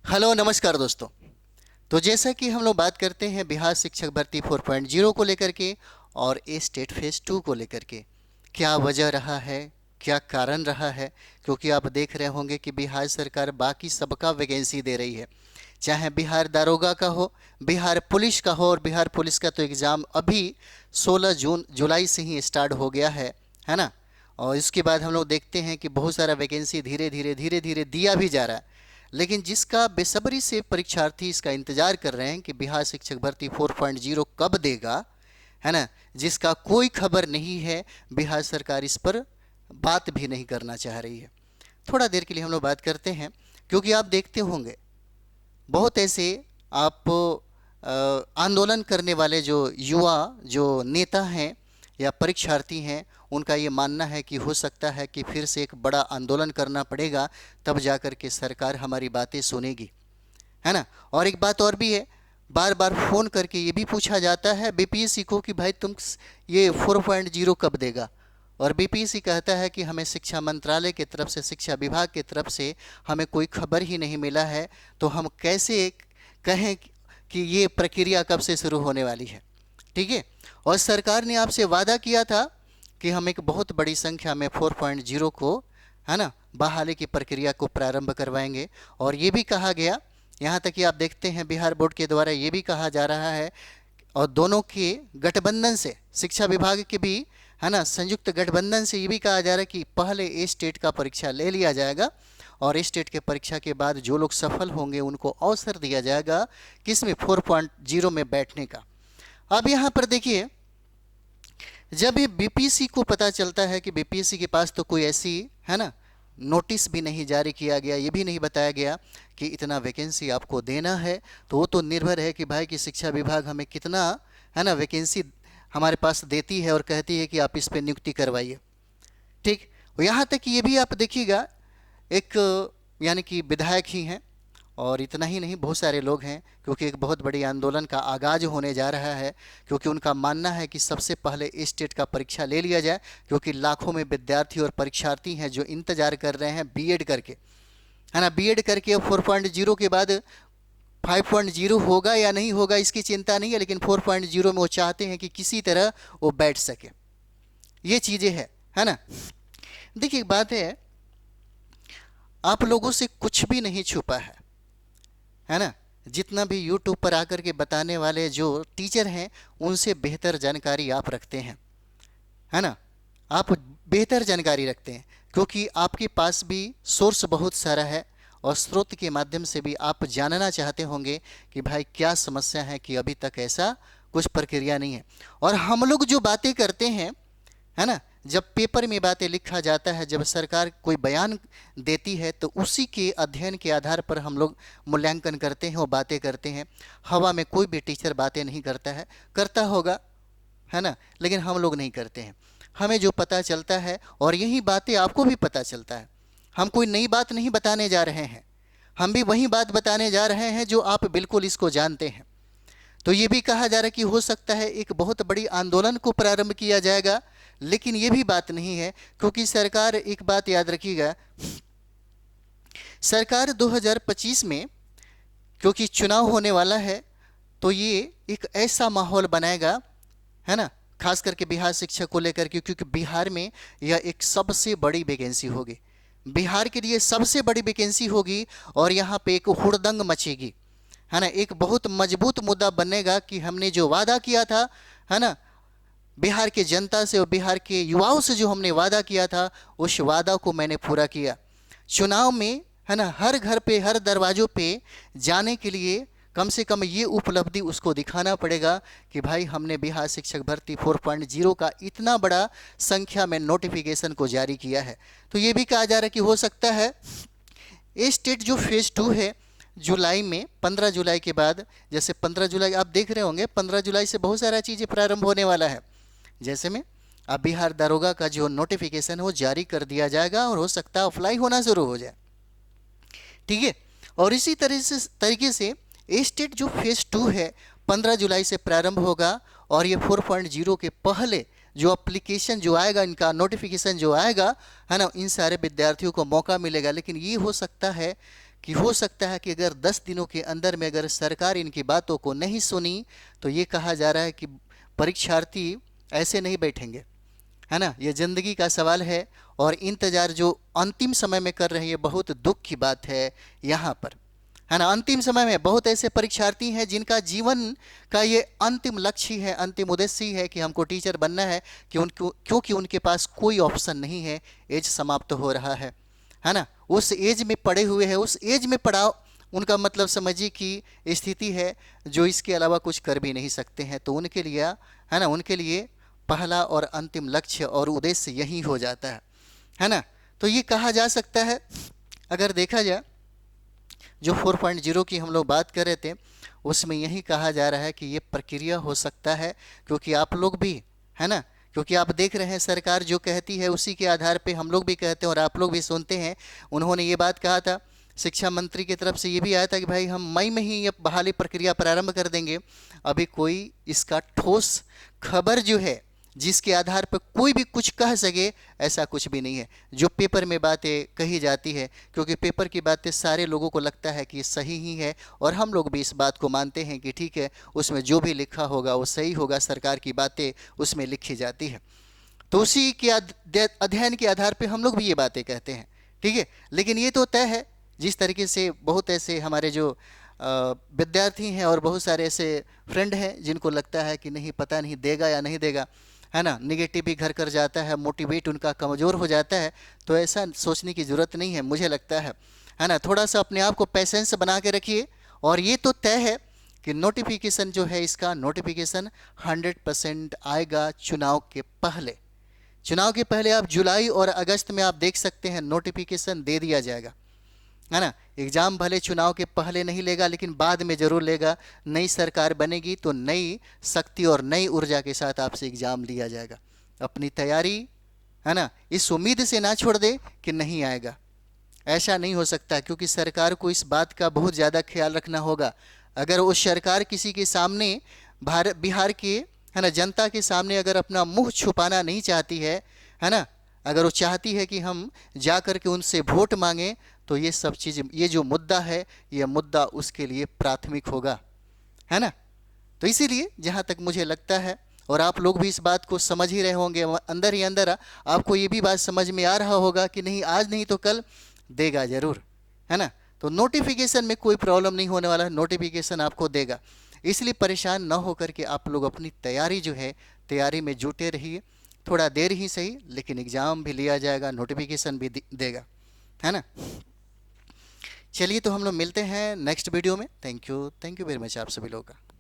Hello नमस्कार दोस्तों। तो जैसा कि हम लोग बात करते हैं बिहार शिक्षक भर्ती 4.0 को लेकर के और ए स्टेट फेज 2 को लेकर के, क्या वजह रहा है, क्या कारण रहा है। क्योंकि आप देख रहे होंगे कि बिहार सरकार बाकी सबका वैकेंसी दे रही है, चाहे बिहार दारोगा का हो, बिहार पुलिस का हो। और बिहार पुलिस का तो एग्ज़ाम अभी 16 जून जुलाई से ही स्टार्ट हो गया है ना। और इसके बाद हम लोग देखते हैं कि बहुत सारा वैकेंसी धीरे धीरे दिया भी जा रहा है। लेकिन जिसका बेसब्री से परीक्षार्थी इसका इंतजार कर रहे हैं कि बिहार शिक्षक भर्ती 4.0 कब देगा, है ना, जिसका कोई खबर नहीं है, बिहार सरकार इस पर बात भी नहीं करना चाह रही है। थोड़ा देर के लिए हम लोग बात करते हैं, क्योंकि आप देखते होंगे बहुत ऐसे आप आंदोलन करने वाले जो युवा जो नेता हैं या परीक्षार्थी हैं, उनका ये मानना है कि हो सकता है कि फिर से एक बड़ा आंदोलन करना पड़ेगा, तब जा कर के सरकार हमारी बातें सुनेगी, है ना। और एक बात और भी है, बार बार फ़ोन करके ये भी पूछा जाता है बीपीएससी को कि भाई तुम ये 4.0 कब देगा। और बीपीएससी कहता है कि हमें शिक्षा मंत्रालय की तरफ से, शिक्षा विभाग की तरफ से हमें कोई खबर ही नहीं मिला है, तो हम कैसे कहें कि ये प्रक्रिया कब से शुरू होने वाली है। ठीक है। और सरकार ने आपसे वादा किया था कि हम एक बहुत बड़ी संख्या में 4.0 को, है ना, बहाली की प्रक्रिया को प्रारंभ करवाएंगे। और ये भी कहा गया, यहाँ तक कि आप देखते हैं बिहार बोर्ड के द्वारा ये भी कहा जा रहा है, और दोनों के गठबंधन से, शिक्षा विभाग के भी, है ना, संयुक्त गठबंधन से ये भी कहा जा रहा है कि पहले ए स्टेट का परीक्षा ले लिया जाएगा और ए स्टेट के परीक्षा के बाद जो लोग सफल होंगे उनको अवसर दिया जाएगा किसमें, 4.0 में बैठने का। अब यहाँ पर देखिए, जब ये बीपीएससी को पता चलता है कि बीपीएससी के पास तो कोई ऐसी, है ना, नोटिस भी नहीं जारी किया गया, ये भी नहीं बताया गया कि इतना वैकेंसी आपको देना है, तो वो तो निर्भर है कि भाई कि शिक्षा विभाग हमें कितना, है ना, वैकेंसी हमारे पास देती है और कहती है कि आप इस पर नियुक्ति करवाइए। ठीक। यहाँ तक कि ये भी आप देखिएगा, एक यानी कि विधायक ही हैं, और इतना ही नहीं, बहुत सारे लोग हैं, क्योंकि एक बहुत बड़ी आंदोलन का आगाज होने जा रहा है। क्योंकि उनका मानना है कि सबसे पहले स्टेट का परीक्षा ले लिया जाए, क्योंकि लाखों में विद्यार्थी और परीक्षार्थी हैं जो इंतजार कर रहे हैं बीएड करके, है ना। बीएड करके 4.0 के बाद 5.0 होगा या नहीं होगा इसकी चिंता नहीं है, लेकिन 4.0 में वो चाहते हैं कि किसी तरह वो बैठ सके। ये चीज़ें हैं, है ना। देखिए, एक बात है, आप लोगों से कुछ भी नहीं छुपा है ना। जितना भी यूट्यूब पर आकर के बताने वाले जो टीचर हैं, उनसे बेहतर जानकारी आप रखते हैं, है ना। आप बेहतर जानकारी रखते हैं, क्योंकि आपके पास भी सोर्स बहुत सारा है, और स्रोत के माध्यम से भी आप जानना चाहते होंगे कि भाई क्या समस्या है कि अभी तक ऐसा कुछ प्रक्रिया नहीं है। और हम लोग जो बातें करते हैं, है ना, जब पेपर में बातें लिखा जाता है, जब सरकार कोई बयान देती है, तो उसी के अध्ययन के आधार पर हम लोग मूल्यांकन करते हैं और बातें करते हैं। हवा में कोई भी टीचर बातें नहीं करता है, करता होगा, है ना, लेकिन हम लोग नहीं करते हैं। हमें जो पता चलता है, और यही बातें आपको भी पता चलता है, हम कोई नई बात नहीं बताने जा रहे हैं, हम भी वही बात बताने जा रहे हैं जो आप बिल्कुल इसको जानते हैं। तो ये भी कहा जा रहा है कि हो सकता है एक बहुत बड़ी आंदोलन को प्रारंभ किया जाएगा, लेकिन ये भी बात नहीं है, क्योंकि सरकार, एक बात याद रखिएगा, सरकार 2025 में क्योंकि चुनाव होने वाला है, तो ये एक ऐसा माहौल बनाएगा, है ना, खास करके बिहार शिक्षा को लेकर के, क्योंकि बिहार में यह एक सबसे बड़ी वैकेंसी होगी, बिहार के लिए सबसे बड़ी वैकेंसी होगी, और यहाँ पे एक हुड़दंग मचेगी, है ना। एक बहुत मजबूत मुद्दा बनेगा कि हमने जो वादा किया था, है ना, बिहार के जनता से और बिहार के युवाओं से जो हमने वादा किया था, उस वादा को मैंने पूरा किया। चुनाव में, है ना, हर घर पे, हर दरवाजों पे जाने के लिए कम से कम ये उपलब्धि उसको दिखाना पड़ेगा कि भाई हमने बिहार शिक्षक भर्ती 4.0 का इतना बड़ा संख्या में नोटिफिकेशन को जारी किया है। तो ये भी कहा जा रहा है कि हो सकता है ये स्टेट जो फेज़ 2 है, जुलाई में, 15 जुलाई के बाद, जैसे 15 जुलाई आप देख रहे होंगे, 15 जुलाई से बहुत सारा चीज़ें प्रारंभ होने वाला है। जैसे में अब बिहार दारोगा का जो नोटिफिकेशन है वो जारी कर दिया जाएगा, और हो सकता है अप्लाई होना शुरू हो जाए। ठीक है। और इसी तरीके से ए स्टेट जो फेज़ 2 है 15 जुलाई से प्रारंभ होगा, और ये 4.0 के पहले जो एप्लीकेशन जो आएगा, इनका नोटिफिकेशन जो आएगा, है ना, इन सारे विद्यार्थियों को मौका मिलेगा। लेकिन ये हो सकता है कि हो सकता है कि अगर 10 दिनों के अंदर में अगर सरकार इनकी बातों को नहीं सुनी तो ये कहा जा रहा है कि परीक्षार्थी ऐसे नहीं बैठेंगे, है ना। ये ज़िंदगी का सवाल है और इंतज़ार जो अंतिम समय में कर रहे हैं ये बहुत दुख की बात है यहाँ पर, है ना। अंतिम समय में बहुत ऐसे परीक्षार्थी हैं जिनका जीवन का ये अंतिम लक्ष्य ही है, अंतिम उद्देश्य ही है कि हमको टीचर बनना है, कि उनको क्योंकि उनके पास कोई ऑप्शन नहीं है, एज समाप्त हो रहा है ना। उस एज में पड़े हुए हैं, उस एज में पड़ाव उनका मतलब समझिए कि स्थिति है जो इसके अलावा कुछ कर भी नहीं सकते हैं। तो उनके लिए, है ना, उनके लिए पहला और अंतिम लक्ष्य और उद्देश्य यही हो जाता है ना। तो ये कहा जा सकता है, अगर देखा जाए जो 4.0 की हम लोग बात कर रहे थे उसमें यही कहा जा रहा है कि ये प्रक्रिया हो सकता है, क्योंकि आप लोग भी, है ना, क्योंकि आप देख रहे हैं सरकार जो कहती है उसी के आधार पे हम लोग भी कहते हैं और आप लोग भी सुनते हैं। उन्होंने ये बात कहा था, शिक्षा मंत्री की तरफ से ये भी आया था कि भाई हम मई में ही ये बहाली प्रक्रिया प्रारंभ कर देंगे। अभी कोई इसका ठोस खबर जो है जिसके आधार पर कोई भी कुछ कह सके, ऐसा कुछ भी नहीं है। जो पेपर में बातें कही जाती है, क्योंकि पेपर की बातें सारे लोगों को लगता है कि सही ही है और हम लोग भी इस बात को मानते हैं कि ठीक है, उसमें जो भी लिखा होगा वो सही होगा, सरकार की बातें उसमें लिखी जाती है। तो उसी के अध्ययन के आधार पर हम लोग भी ये बातें कहते हैं, ठीक है। लेकिन ये तो तय है, जिस तरीके से बहुत ऐसे हमारे जो विद्यार्थी हैं और बहुत सारे ऐसे फ्रेंड हैं जिनको लगता है कि नहीं, पता नहीं देगा या नहीं देगा, है ना, निगेटिव भी घर कर जाता है, मोटिवेट उनका कमज़ोर हो जाता है। तो ऐसा सोचने की ज़रूरत नहीं है, मुझे लगता है ना। थोड़ा सा अपने आप को पेशेंस बना के रखिए। और ये तो तय है कि नोटिफिकेशन जो है, इसका नोटिफिकेशन 100% आएगा चुनाव के पहले। चुनाव के पहले आप जुलाई और अगस्त में आप देख सकते हैं नोटिफिकेशन दे दिया जाएगा, है ना। एग्ज़ाम भले चुनाव के पहले नहीं लेगा लेकिन बाद में ज़रूर लेगा। नई सरकार बनेगी तो नई शक्ति और नई ऊर्जा के साथ आपसे एग्ज़ाम लिया जाएगा। अपनी तैयारी, है ना, इस उम्मीद से ना छोड़ दे कि नहीं आएगा, ऐसा नहीं हो सकता, क्योंकि सरकार को इस बात का बहुत ज़्यादा ख्याल रखना होगा। अगर वो सरकार किसी के सामने, बिहार के, है ना, जनता के सामने अगर अपना मुँह छुपाना नहीं चाहती है ना, अगर वो चाहती है कि हम जा कर के उनसे वोट मांगें, तो ये सब चीज़, ये जो मुद्दा है, ये मुद्दा उसके लिए प्राथमिक होगा, है ना। तो इसीलिए जहाँ तक मुझे लगता है, और आप लोग भी इस बात को समझ ही रहे होंगे, अंदर ही अंदर आपको ये भी बात समझ में आ रहा होगा कि नहीं, आज नहीं तो कल देगा ज़रूर, है ना। तो नोटिफिकेशन में कोई प्रॉब्लम नहीं होने वाला, नोटिफिकेशन आपको देगा। इसलिए परेशान न होकर के आप लोग अपनी तैयारी जो है, तैयारी में जुटे रहिए। थोड़ा देर ही सही, लेकिन एग्ज़ाम भी लिया जाएगा, नोटिफिकेशन भी देगा, है ना। चलिए, तो हम लोग मिलते हैं नेक्स्ट वीडियो में। थैंक यू वेरी मच आप सभी लोगों का।